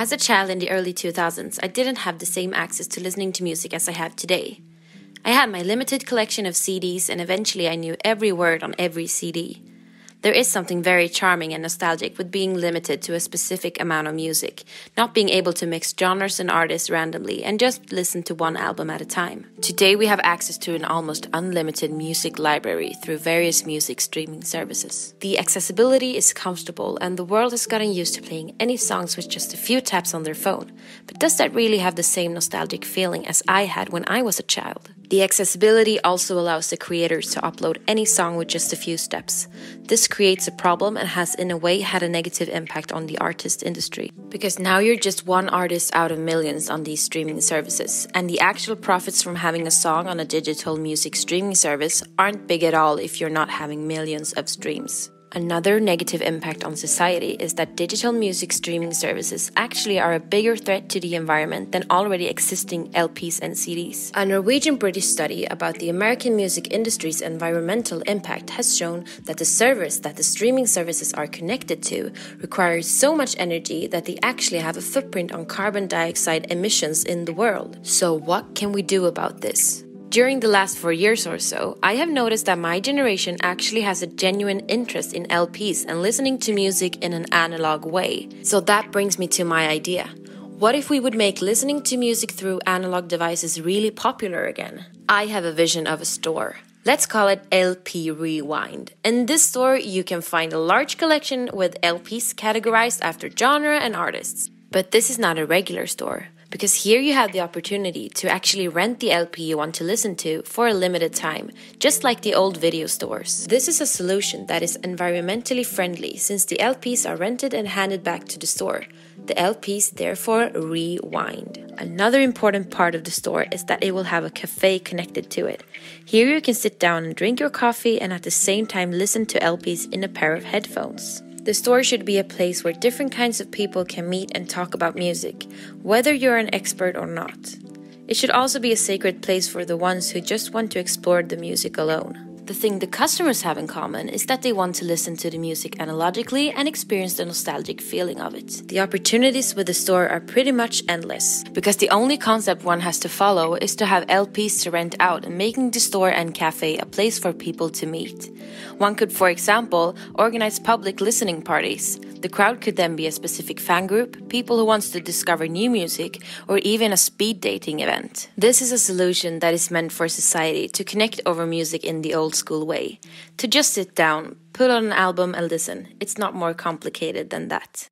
As a child in the early 2000s, I didn't have the same access to listening to music as I have today. I had my limited collection of CDs, and eventually I knew every word on every CD. There is something very charming and nostalgic with being limited to a specific amount of music, not being able to mix genres and artists randomly and just listen to one album at a time. Today we have access to an almost unlimited music library through various music streaming services. The accessibility is comfortable and the world has gotten used to playing any songs with just a few taps on their phone. But does that really have the same nostalgic feeling as I had when I was a child? The accessibility also allows the creators to upload any song with just a few steps. This creates a problem and has in a way had a negative impact on the artist industry. Because now you're just one artist out of millions on these streaming services, and the actual profits from having a song on a digital music streaming service aren't big at all if you're not having millions of streams. Another negative impact on society is that digital music streaming services actually are a bigger threat to the environment than already existing LPs and CDs. A Norwegian-British study about the American music industry's environmental impact has shown that the servers that the streaming services are connected to require so much energy that they actually have a footprint on carbon dioxide emissions in the world. So what can we do about this? During the last 4 years or so, I have noticed that my generation actually has a genuine interest in LPs and listening to music in an analog way. So that brings me to my idea. What if we would make listening to music through analog devices really popular again? I have a vision of a store. Let's call it LP Rewind. In this store, you can find a large collection with LPs categorized after genre and artists. But this is not a regular store, because here you have the opportunity to actually rent the LP you want to listen to for a limited time, just like the old video stores. This is a solution that is environmentally friendly since the LPs are rented and handed back to the store. The LPs therefore rewind. Another important part of the store is that it will have a cafe connected to it. Here you can sit down and drink your coffee and at the same time listen to LPs in a pair of headphones. The store should be a place where different kinds of people can meet and talk about music, whether you're an expert or not. It should also be a sacred place for the ones who just want to explore the music alone. The thing the customers have in common is that they want to listen to the music analogically and experience the nostalgic feeling of it. The opportunities with the store are pretty much endless, because the only concept one has to follow is to have LPs to rent out and making the store and cafe a place for people to meet. One could, for example, organize public listening parties. The crowd could then be a specific fan group, people who wants to discover new music, or even a speed dating event. This is a solution that is meant for society to connect over music in the old school way. To just sit down, put on an album and listen. It's not more complicated than that.